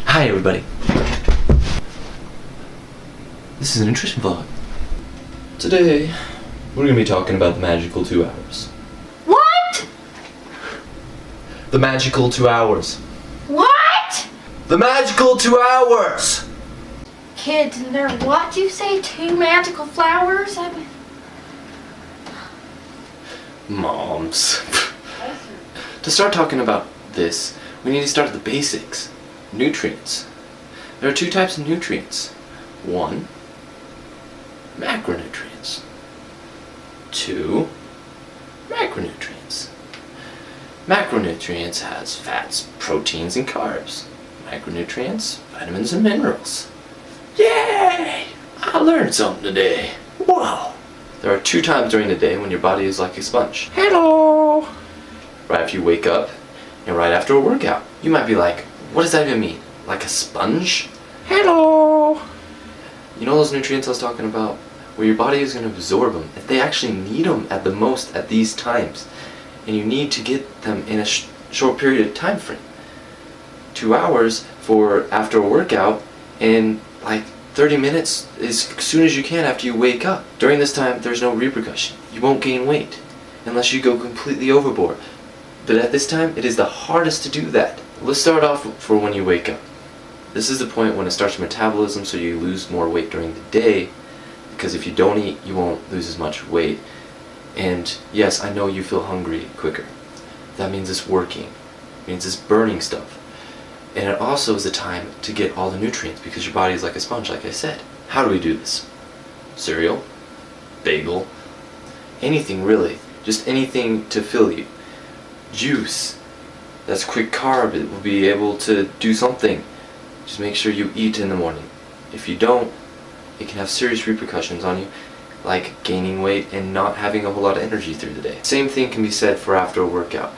Hi everybody. This is an interesting vlog. Today, we're going to be talking about the magical 2 hours. What? The magical 2 hours. What? The magical 2 hours! Kids, and there what you say? 2 magical flowers? Moms. To start talking about this, we need to start at the basics. Nutrients. There are 2 types of nutrients. 1, macronutrients. 2, macronutrients. Macronutrients has fats, proteins, and carbs. Macronutrients, vitamins and minerals. Yay! I learned something today. Wow! There are 2 times during the day when your body is like a sponge. Hello! Right after you wake up and right after a workout. You might be like, what does that even mean? Like a sponge? Hello! You know those nutrients I was talking about? Where your body is going to absorb them. If they actually need them at the most at these times. And you need to get them in a short period of time frame. 2 hours for after a workout and like 30 minutes as soon as you can after you wake up. During this time, there's no repercussion. You won't gain weight unless you go completely overboard. But at this time, it is the hardest to do that. Let's start off for when you wake up. This is the point when it starts your metabolism, so you lose more weight during the day, because if you don't eat, you won't lose as much weight. And yes, I know you feel hungry quicker. That means it's working. It means it's burning stuff. And it also is the time to get all the nutrients, because your body is like a sponge, like I said. How do we do this? Cereal, bagel, anything really. Just anything to fill you. Juice. That's quick carb. It will be able to do something. Just make sure you eat in the morning. If you don't, it can have serious repercussions on you, like gaining weight and not having a whole lot of energy through the day. Same thing can be said for after a workout.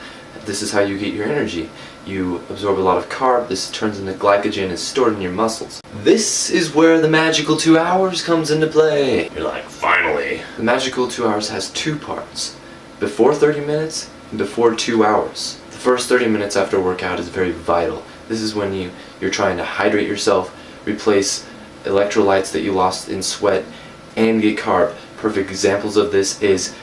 This is how you get your energy. You absorb a lot of carb, this turns into glycogen and is stored in your muscles. This is where the magical 2 hours comes into play. You're like, finally. The magical 2 hours has 2 parts. Before 30 minutes and before 2 hours. The first 30 minutes after a workout is very vital. This is when you're trying to hydrate yourself, replace electrolytes that you lost in sweat, and get carb. Perfect examples of this is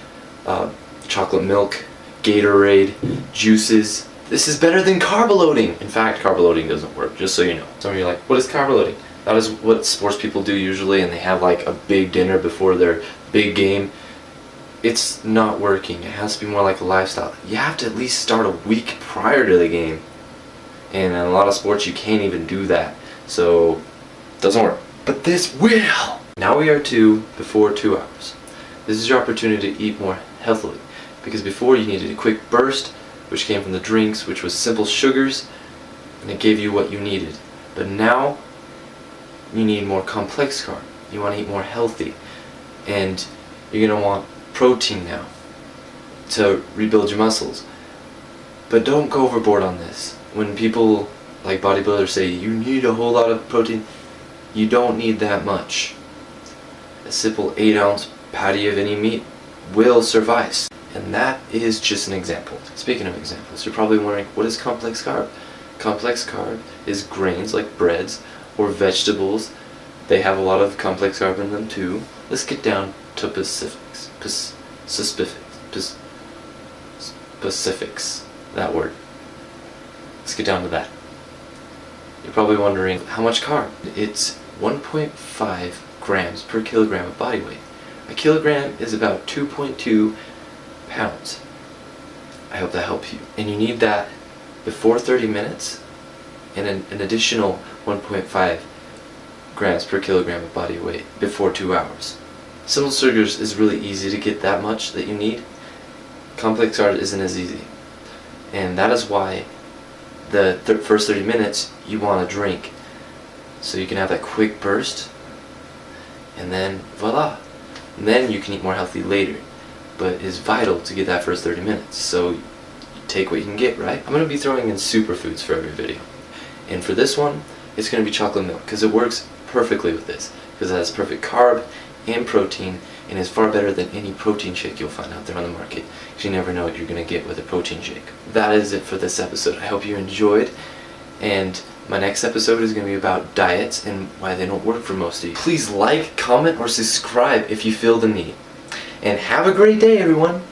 chocolate milk, Gatorade, juices. This is better than carb loading. In fact, carb loading doesn't work, just so you know. Some of you are like, what is carb loading? That is what sports people do usually, and they have like a big dinner before their big game. It's not working. It has to be more like a lifestyle. You have to at least start a week prior to the game. And in a lot of sports you can't even do that. So, it doesn't work. But this will! Now we are to before 2 hours. This is your opportunity to eat more healthily. Because before you needed a quick burst, which came from the drinks, which was simple sugars, and it gave you what you needed. But now, you need more complex carb. You want to eat more healthy. And you're going to want protein now to rebuild your muscles. But don't go overboard on this. When people like bodybuilders say you need a whole lot of protein, you don't need that much. A simple 8-ounce patty of any meat will suffice. And that is just an example. Speaking of examples, you're probably wondering, what is complex carb? Complex carb is grains like breads or vegetables. They have a lot of complex carb in them too. Let's get down to specifics. That word. Let's get down to that. You're probably wondering, how much carb? It's 1.5 grams per kilogram of body weight. A kilogram is about 2.2 pounds. I hope that helps you. And you need that before 30 minutes and an additional 1.5 grams per kilogram of body weight before 2 hours. Simple sugars is really easy to get that much that you need. Complex carb isn't as easy. And that is why the first 30 minutes you want to drink. So you can have that quick burst and then voila. And then you can eat more healthy later. But it's vital to get that first 30 minutes. So you take what you can get, right? I'm going to be throwing in superfoods for every video. And for this one, it's going to be chocolate milk because it works perfectly with this. Because it has perfect carb and protein and is far better than any protein shake you'll find out there on the market. Because you never know what you're going to get with a protein shake. That is it for this episode. I hope you enjoyed. And My next episode is going to be about diets and why they don't work for most of you. Please like, comment, or subscribe if you feel the need. And have a great day, everyone.